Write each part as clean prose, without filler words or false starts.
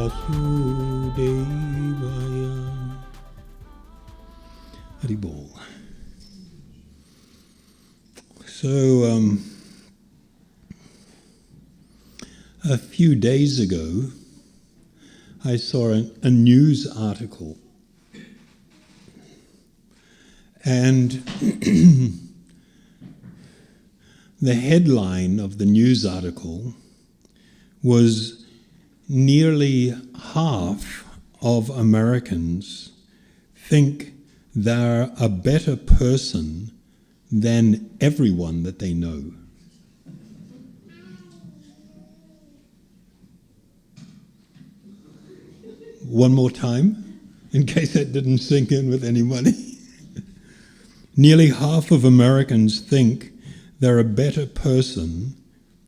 Vasudevaya. Haribol. So, a few days ago, I saw a news article, and the headline of the news article was nearly half of Americans think they're a better person than everyone that they know. One more time, in case that didn't sink in with anybody. Nearly half of Americans think they're a better person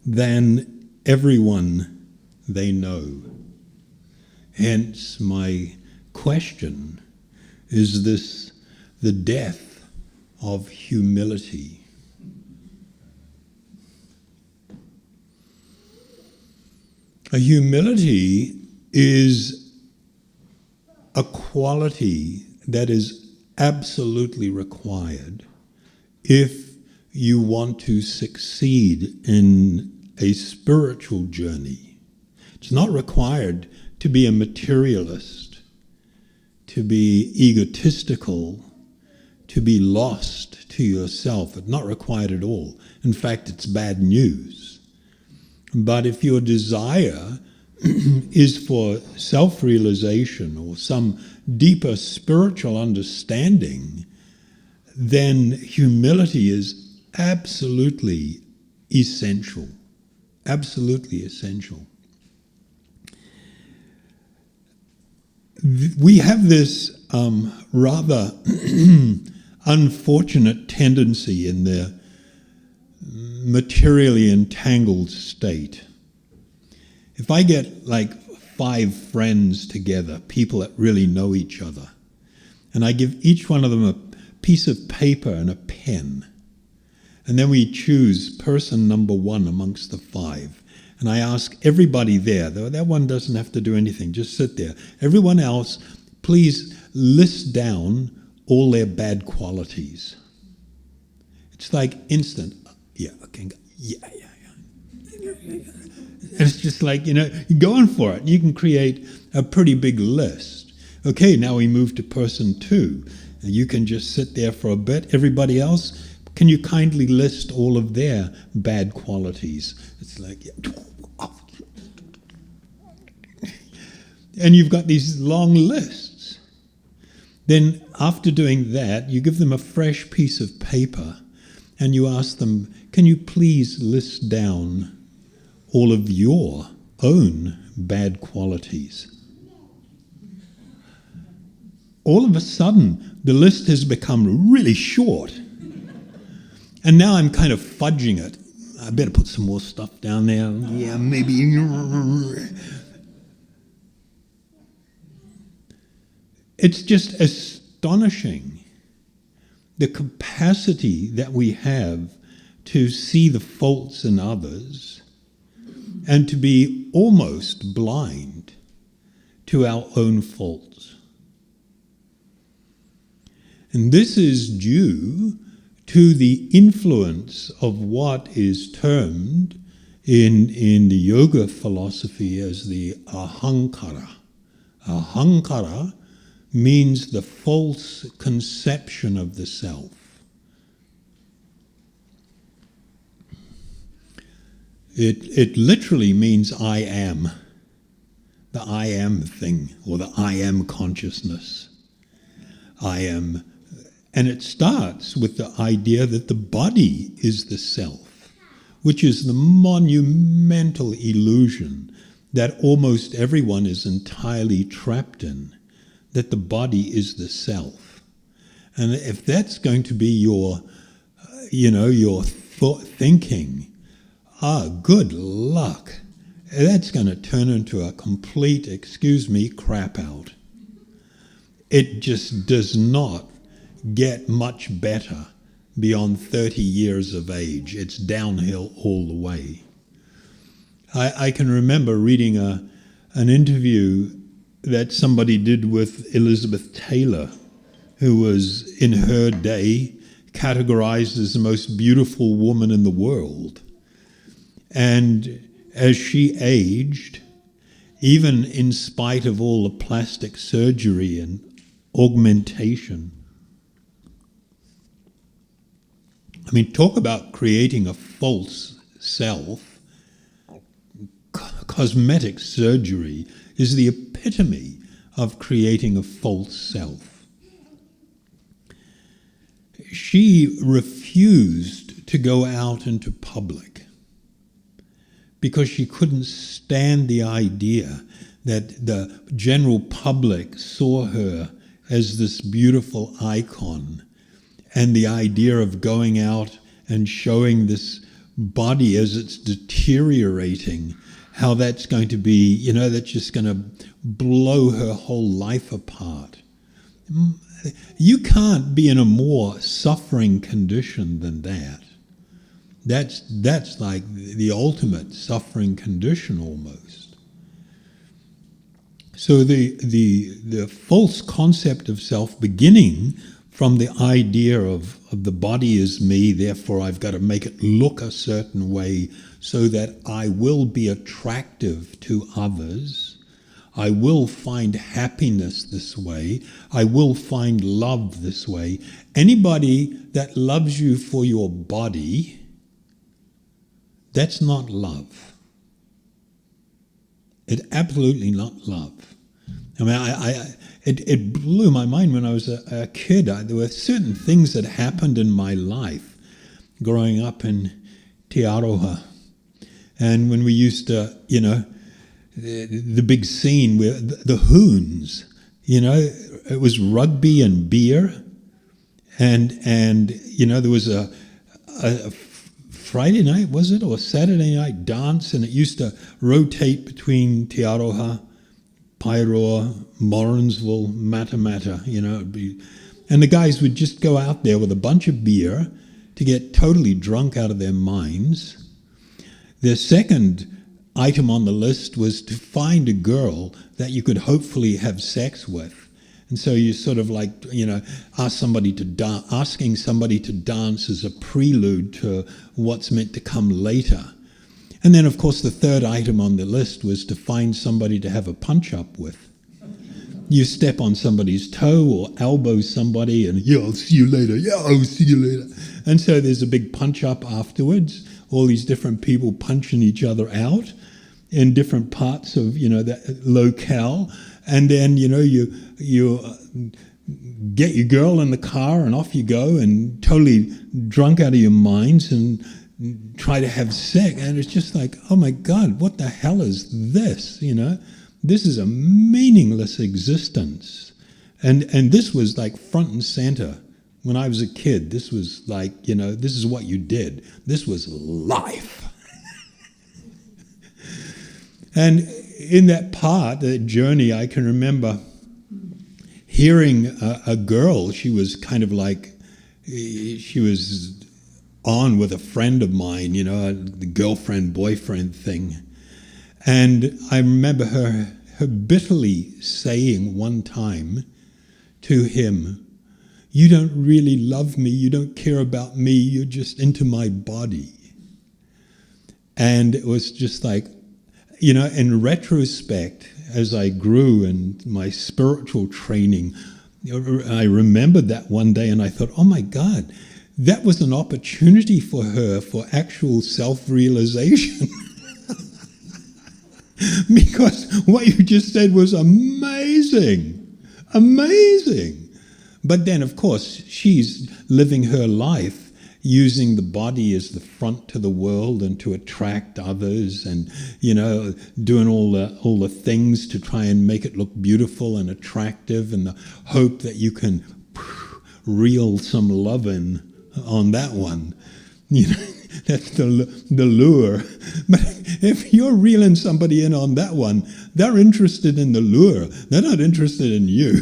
than everyone they know. Hence my question, is this the death of humility? A humility is a quality that is absolutely required if you want to succeed in a spiritual journey. It's not required to be a materialist, to be egotistical, to be lost to yourself. It's not required at all. In fact, it's bad news. But if your desire is for self-realization or some deeper spiritual understanding, then humility is absolutely essential. Absolutely essential. We have this rather unfortunate tendency in the materially entangled state. If I get like 5 friends together, people that really know each other, and I give each one of them a piece of paper and a pen, and then we choose person number 1 amongst the 5, and I ask everybody there, though that one doesn't have to do anything, just sit there. Everyone else, please list down all their bad qualities. It's like instant, yeah, okay, yeah. And it's just like, you're going for it. You can create a pretty big list. Okay, now we move to person 2. And you can just sit there for a bit. Everybody else, can you kindly list all of their bad qualities? It's like, yeah. And you've got these long lists. Then after doing that, you give them a fresh piece of paper and you ask them, can you please list down all of your own bad qualities? All of a sudden, the list has become really short. And now I'm kind of fudging it. I better put some more stuff down there. Yeah, maybe. It's just astonishing, the capacity that we have to see the faults in others and to be almost blind to our own faults. And this is due to the influence of what is termed in the yoga philosophy as the ahankara. Ahankara means the false conception of the self. It literally means I am, the I am thing, or the I am consciousness. I am, and it starts with the idea that the body is the self, which is the monumental illusion that almost everyone is entirely trapped in, that the body is the self. And if that's going to be your thinking, good luck. That's going to turn into a complete, crap out. It just does not get much better beyond 30 years of age. It's downhill all the way. I can remember reading an interview that somebody did with Elizabeth Taylor, who was in her day categorized as the most beautiful woman in the world. And as she aged, even in spite of all the plastic surgery and augmentation, I mean, talk about creating a false self. Cosmetic surgery is the epitome of creating a false self. She refused to go out into public because she couldn't stand the idea that the general public saw her as this beautiful icon, and the idea of going out and showing this body as it's deteriorating, how that's going to be, that's just going to blow her whole life apart. You can't be in a more suffering condition than that. That's like the ultimate suffering condition almost. So the false concept of self, beginning from the idea of the body is me, therefore I've got to make it look a certain way so that I will be attractive to others. I will find happiness this way. I will find love this way. Anybody that loves you for your body, that's not love. It's absolutely not love. I mean, it blew my mind when I was a kid. There were certain things that happened in my life growing up in Te Aroha. And when we used to, the big scene where the hoons, it was rugby and beer. And there was a Friday night, was it, or Saturday night dance, and it used to rotate between Te Aroha, Paeroa, Morrinsville, Matamata, and the guys would just go out there with a bunch of beer to get totally drunk out of their minds. Their second item on the list was to find a girl that you could hopefully have sex with. And so you sort of like, asking somebody to dance as a prelude to what's meant to come later. And then, of course, the third item on the list was to find somebody to have a punch-up with. You step on somebody's toe or elbow somebody and, I'll see you later. Yeah, I'll see you later. And so there's a big punch-up afterwards, all these different people punching each other out in different parts of, that locale. And then, you get your girl in the car and off you go and totally drunk out of your minds and try to have sex, and it's just like, oh my God, what the hell is this? This is a meaningless existence, and this was like front and center when I was a kid. This was like, this is what you did. This was life. And in that part, that journey, I can remember hearing a girl. She was kind of like, she was on with a friend of mine, the girlfriend-boyfriend thing. And I remember her bitterly saying one time to him, "You don't really love me, you don't care about me, you're just into my body." And it was just like, in retrospect, as I grew in my spiritual training, I remembered that one day and I thought, oh my God, that was an opportunity for her for actual self-realization. Because what you just said was amazing. Amazing. But then, of course, she's living her life using the body as the front to the world and to attract others and, doing all the things to try and make it look beautiful and attractive in the hope that you can reel some love in on that one. That's the lure. But if you're reeling somebody in on that one, they're interested in the lure. They're not interested in you.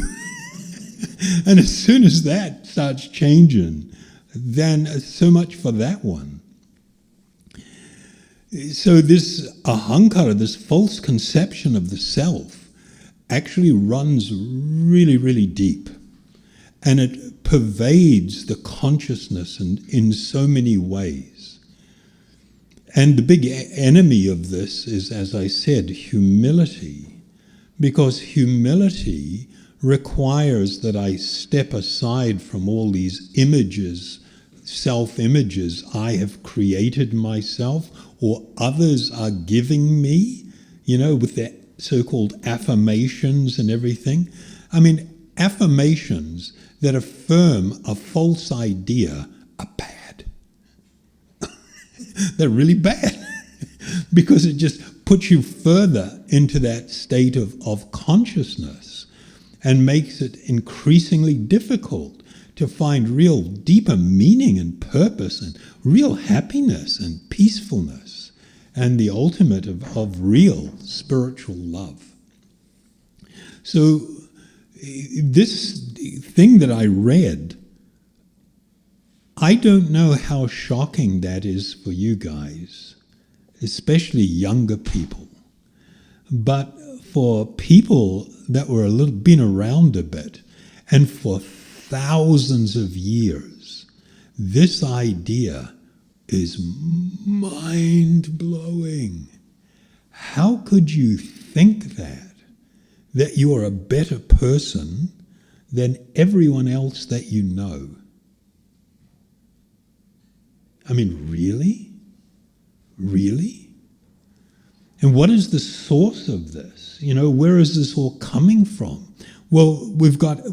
And as soon as that starts changing, then so much for that one. So this ahankara, this false conception of the self, actually runs really, really deep. And it pervades the consciousness in so many ways. And the big enemy of this is, as I said, humility. Because humility requires that I step aside from all these images, self-images I have created myself or others are giving me, with their so-called affirmations and everything. I mean, affirmations that affirm a false idea are bad. They're really bad because it just puts you further into that state of consciousness and makes it increasingly difficult to find real deeper meaning and purpose and real happiness and peacefulness and the ultimate of real spiritual love. So this thing that I read, I don't know how shocking that is for you guys, especially younger people. But for people that were been around a bit, and for thousands of years, this idea is mind-blowing. How could you think that you're a better person than everyone else that you know? I mean, really? Really? And what is the source of this? Where is this all coming from? Well, we've got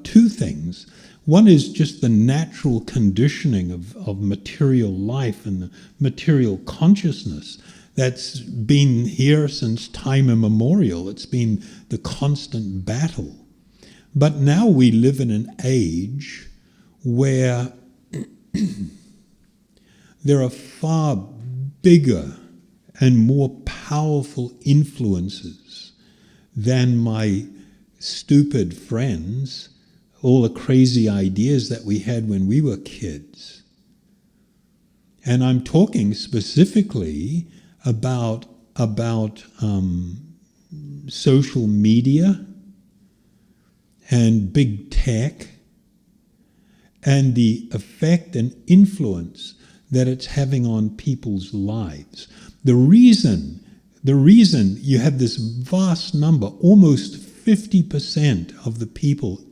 two things. One is just the natural conditioning of material life and the material consciousness that's been here since time immemorial. It's been the constant battle. But now we live in an age where there are far bigger and more powerful influences than my stupid friends, all the crazy ideas that we had when we were kids. And I'm talking specifically about social media and big tech and the effect and influence that it's having on people's lives. The reason you have this vast number, almost 50% of the people,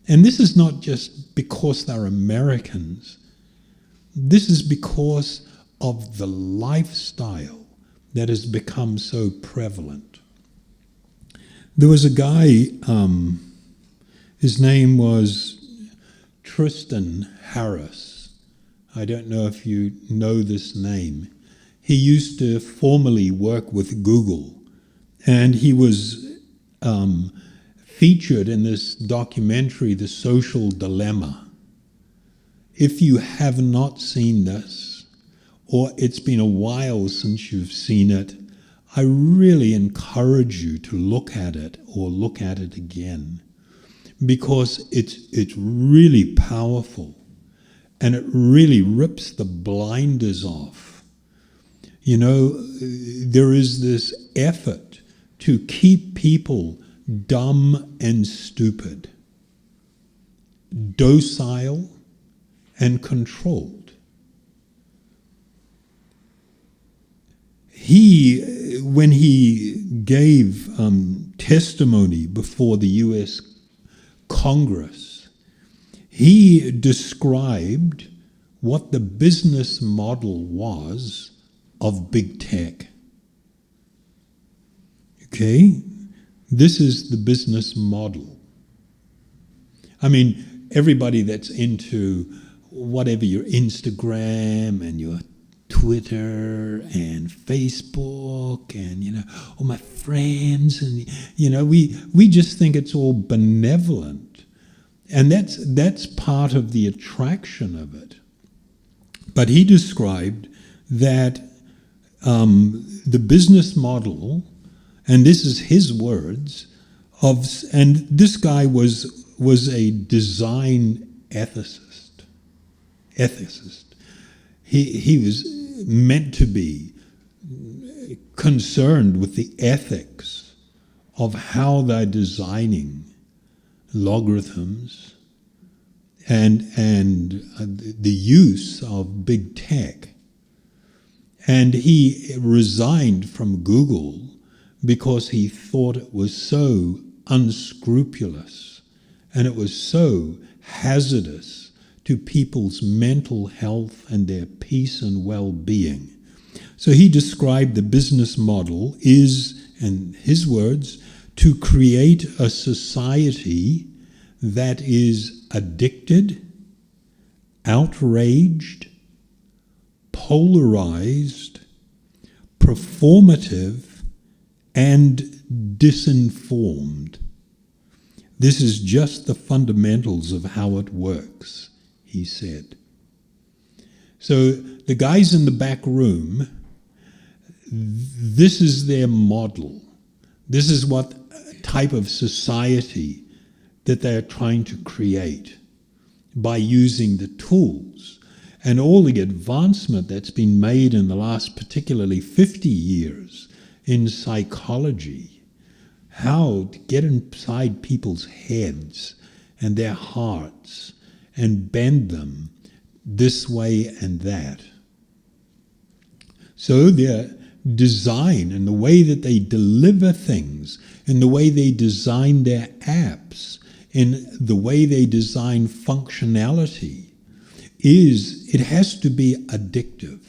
and this is not just because they're Americans, this is because of the lifestyle that has become so prevalent. There was a guy, his name was Tristan Harris. I don't know if you know this name. He used to formerly work with Google, and he was featured in this documentary, The Social Dilemma. If you have not seen this, or it's been a while since you've seen it, I really encourage you to look at it or look at it again, because it's really powerful and it really rips the blinders off. There is this effort to keep people dumb and stupid, docile and controlled. When he gave testimony before the US Congress, he described what the business model was of big tech. Okay? This is the business model. I mean, everybody that's into whatever, your Instagram and your Twitter and Facebook and, all my friends and, we just think it's all benevolent. And that's part of the attraction of it. But he described that the business model, and this is his words, and this guy was a design ethicist. He was meant to be concerned with the ethics of how they're designing logarithms and the use of big tech. And he resigned from Google because he thought it was so unscrupulous and it was so hazardous to people's mental health and their peace and well-being. So he described the business model is, in his words, to create a society that is addicted, outraged, polarized, performative, and disinformed. This is just the fundamentals of how it works, he said. So the guys in the back room, this is their model. This is what type of society that they're trying to create by using the tools. And all the advancement that's been made in the last particularly 50 years in psychology, how to get inside people's heads and their hearts and bend them this way and that. So their design and the way that they deliver things, in the way they design their apps, in the way they design functionality, it has to be addictive.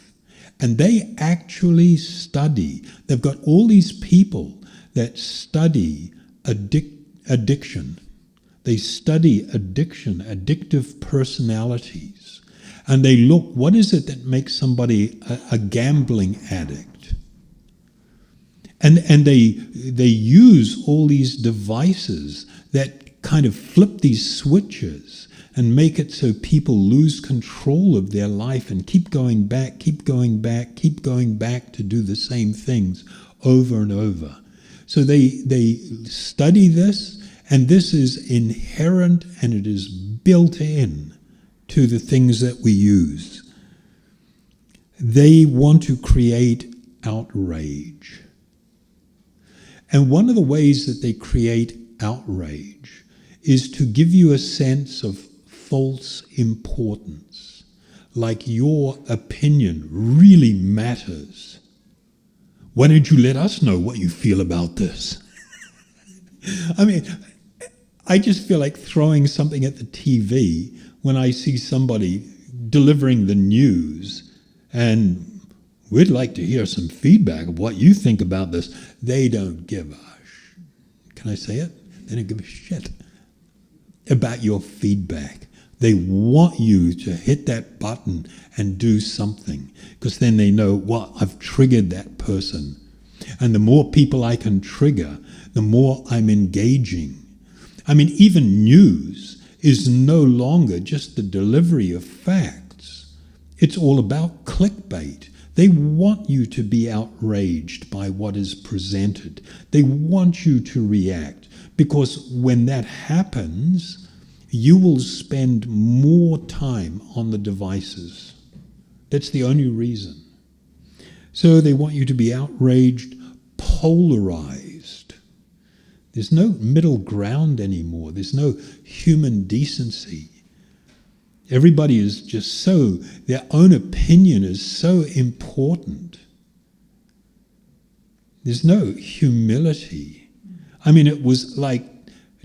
And they actually study. They've got all these people that study addiction. They study addiction, addictive personalities. And they look, what is it that makes somebody a gambling addict? And they use all these devices that kind of flip these switches and make it so people lose control of their life and keep going back to do the same things over and over. So they study this, and this is inherent and it is built in to the things that we use. They want to create outrage. And one of the ways that they create outrage is to give you a sense of false importance, like your opinion really matters. Why don't you let us know what you feel about this? I mean, I just feel like throwing something at the TV when I see somebody delivering the news and we'd like to hear some feedback of what you think about this. They don't give a can I say it? They don't give a shit about your feedback. They want you to hit that button and do something, because then they know, well, I've triggered that person. And the more people I can trigger, the more I'm engaging. I mean, even news is no longer just the delivery of facts. It's all about clickbait. They want you to be outraged by what is presented. They want you to react, because when that happens, you will spend more time on the devices. That's the only reason. So they want you to be outraged, polarized. There's no middle ground anymore. There's no human decency. Everybody is just so, their own opinion is so important. There's no humility. I mean, it was like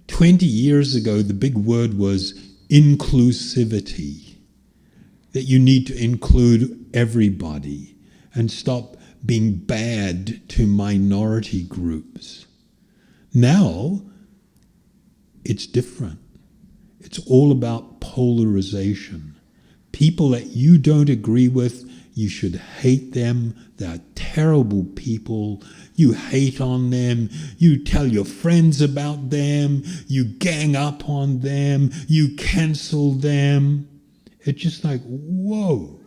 20 years ago, the big word was inclusivity, that you need to include everybody and stop being bad to minority groups. Now, it's different. It's all about polarization. People that you don't agree with, you should hate them. They're terrible people. You hate on them. You tell your friends about them. You gang up on them. You cancel them. It's just like, whoa.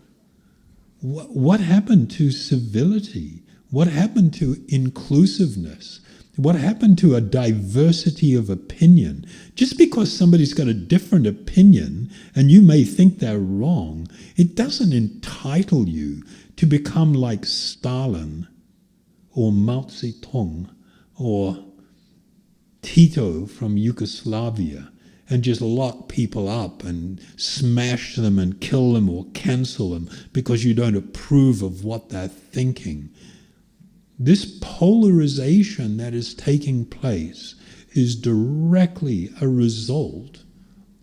What happened to civility? What happened to inclusiveness? What happened to a diversity of opinion? Just because somebody's got a different opinion and you may think they're wrong, it doesn't entitle you to become like Stalin or Mao Zedong or Tito from Yugoslavia and just lock people up and smash them and kill them or cancel them because you don't approve of what they're thinking. This polarization that is taking place is directly a result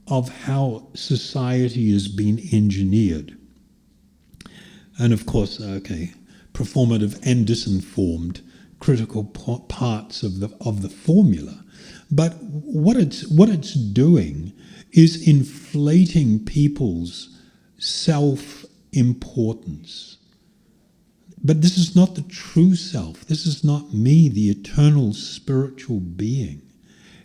of how society has been engineered. And of course, performative and disinformed, critical parts of the formula. But what it's doing is inflating people's self-importance. But this is not the true self. This is not me, the eternal spiritual being.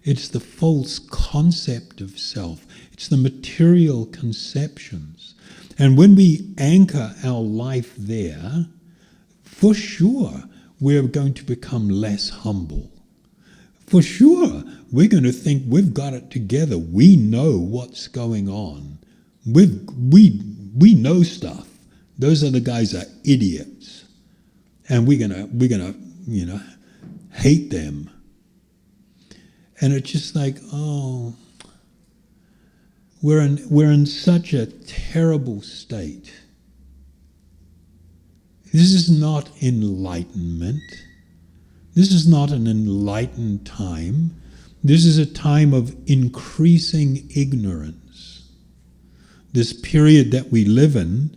It's the false concept of self. It's the material conceptions. And when we anchor our life there, for sure, we're going to become less humble. For sure, we're going to think we've got it together. We know what's going on. We know stuff. Those other guys are idiots, and we're gonna hate them. And it's just like, oh, we're in such a terrible state. This is not enlightenment. This is not an enlightened time. This is a time of increasing ignorance. This period that we live in,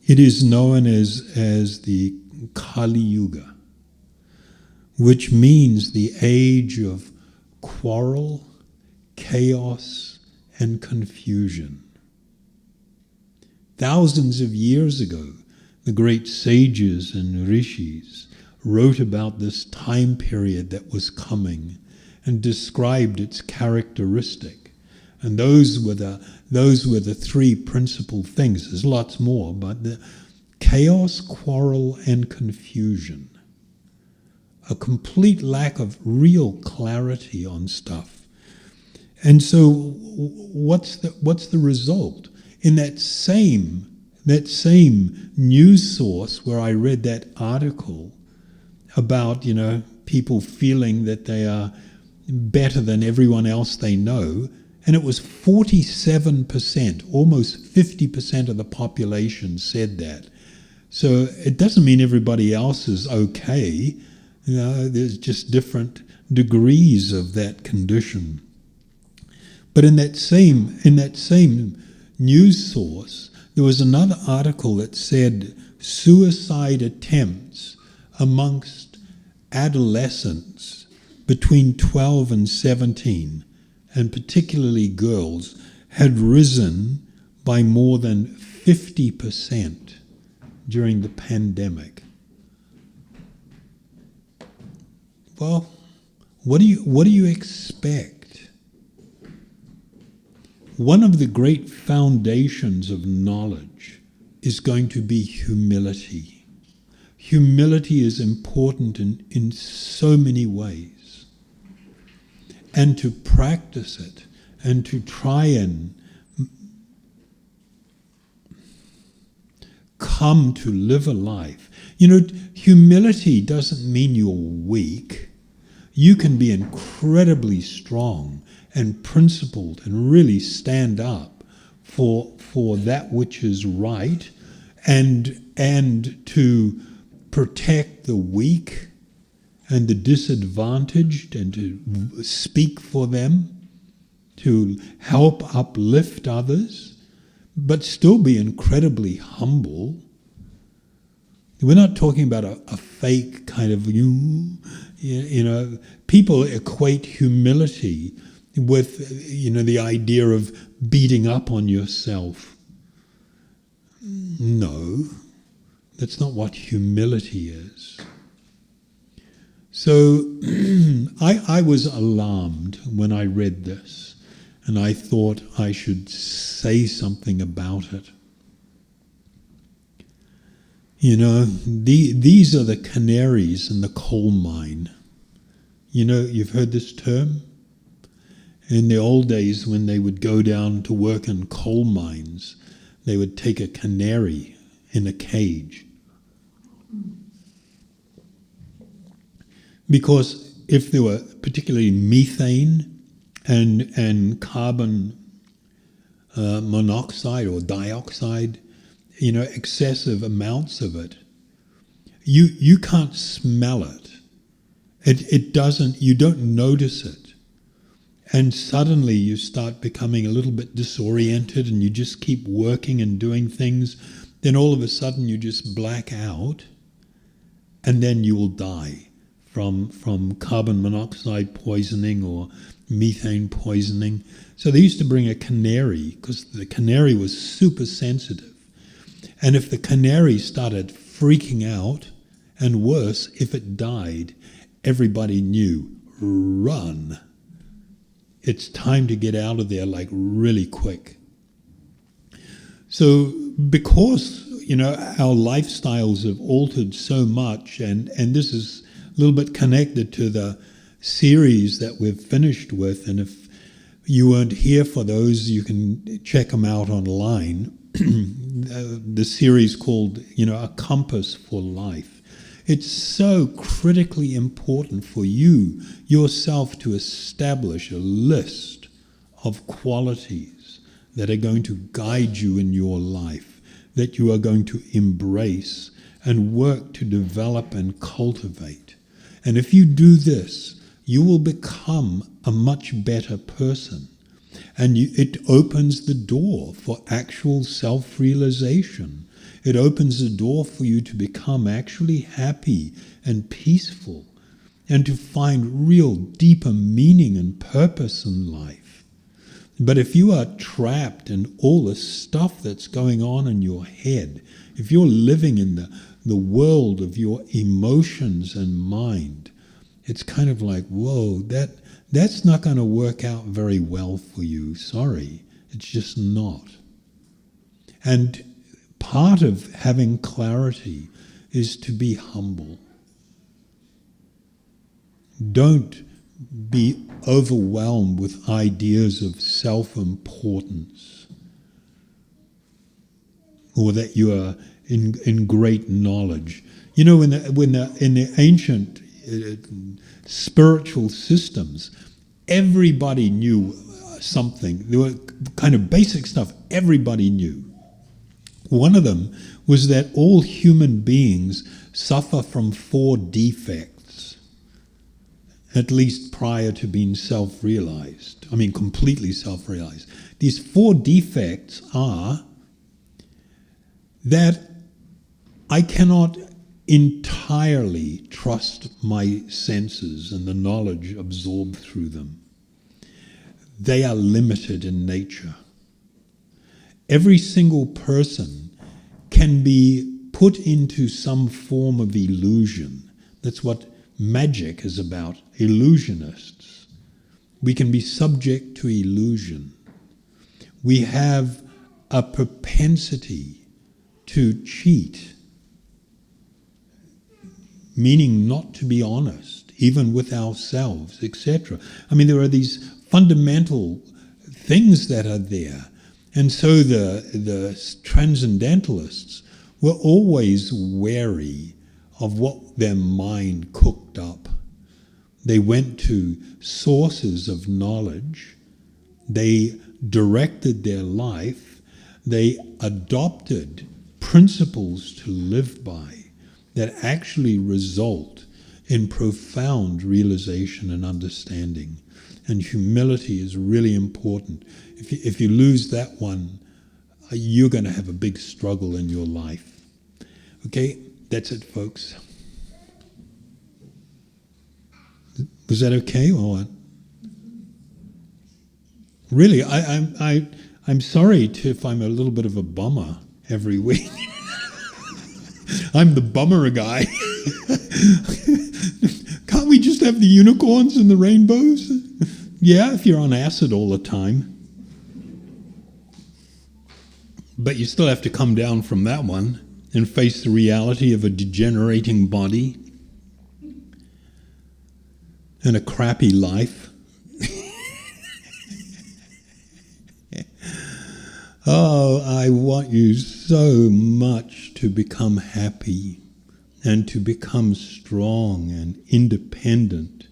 it is known as the Kali Yuga, which means the age of quarrel, chaos, and confusion. Thousands of years ago, the great sages and rishis wrote about this time period that was coming and described its characteristic. And those were the three principal things. There's lots more, but the chaos, quarrel, and confusion. A complete lack of real clarity on stuff. And so what's the result? In that same news source where I read that article about, people feeling that they are better than everyone else they know, and it was 47%, almost 50% of the population said that. So it doesn't mean everybody else is okay. There's just different degrees of that condition. But in that same news source, there was another article that said suicide attempts amongst adolescents between 12 and 17, and particularly girls, had risen by more than 50% during the pandemic. Well, what do you expect? One of the great foundations of knowledge is going to be humility. Humility is important in so many ways. And to practice it and to try and come to live a life. Humility doesn't mean you're weak. You can be incredibly strong and principled and really stand up for that which is right and to protect the weak and the disadvantaged and to speak for them, to help uplift others, but still be incredibly humble. We're not talking about a fake kind of, people equate humility with, the idea of beating up on yourself. No, that's not what humility is. So I was alarmed when I read this, and I thought I should say something about it. These are the canaries in the coal mine. You've heard this term? In the old days, when they would go down to work in coal mines, they would take a canary in a cage. Because if there were particularly methane and carbon monoxide or dioxide, excessive amounts of it, you can't smell it. It doesn't, you don't notice it. And suddenly you start becoming a little bit disoriented and you just keep working and doing things. Then all of a sudden you just black out and then you will die from carbon monoxide poisoning or methane poisoning. So they used to bring a canary because the canary was super sensitive. And if the canary started freaking out, and worse, if it died, everybody knew, run. It's time to get out of there like really quick. So because, our lifestyles have altered so much, and this is a little bit connected to the series that we've finished with, and if you weren't here for those, you can check them out online. The series called, A Compass for Life. It's so critically important for you, yourself, to establish a list of qualities that are going to guide you in your life, that you are going to embrace and work to develop and cultivate. And if you do this, you will become a much better person. And it opens the door for actual self-realization. It opens the door for you to become actually happy and peaceful and to find real deeper meaning and purpose in life. But if you are trapped in all the stuff that's going on in your head, if you're living in the world of your emotions and mind, it's kind of like, whoa, that's not going to work out very well for you. Sorry, it's just not. And part of having clarity is to be humble. Don't be overwhelmed with ideas of self-importance or that you are in great knowledge. In the ancient spiritual systems, everybody knew something. There were kind of basic stuff everybody knew. One of them was that all human beings suffer from 4 defects, at least prior to being self-realized. I mean, completely self-realized. These 4 defects are that I cannot entirely trust my senses and the knowledge absorbed through them. They are limited in nature. Every single person can be put into some form of illusion. That's what magic is about, illusionists. We can be subject to illusion. We have a propensity to cheat, meaning not to be honest, even with ourselves, etc. I mean, there are these fundamental things that are there. And so the transcendentalists were always wary of what their mind cooked up. They went to sources of knowledge. They directed their life. They adopted principles to live by that actually result in profound realization and understanding. And humility is really important. If you lose that one, you're going to have a big struggle in your life. Okay, that's it, folks. Was that okay or what? Really, I'm sorry if I'm a little bit of a bummer every week. I'm the bummer guy. Can't we just have the unicorns and the rainbows? Yeah, if you're on acid all the time. But you still have to come down from that one and face the reality of a degenerating body and a crappy life. Oh, I want you so much to become happy and to become strong and independent.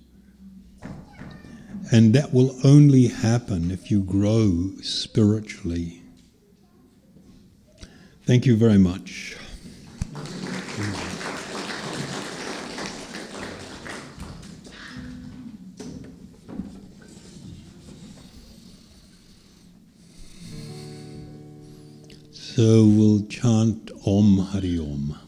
And that will only happen if you grow spiritually. Thank you very much. So we'll chant Om Hari Om.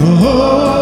Oh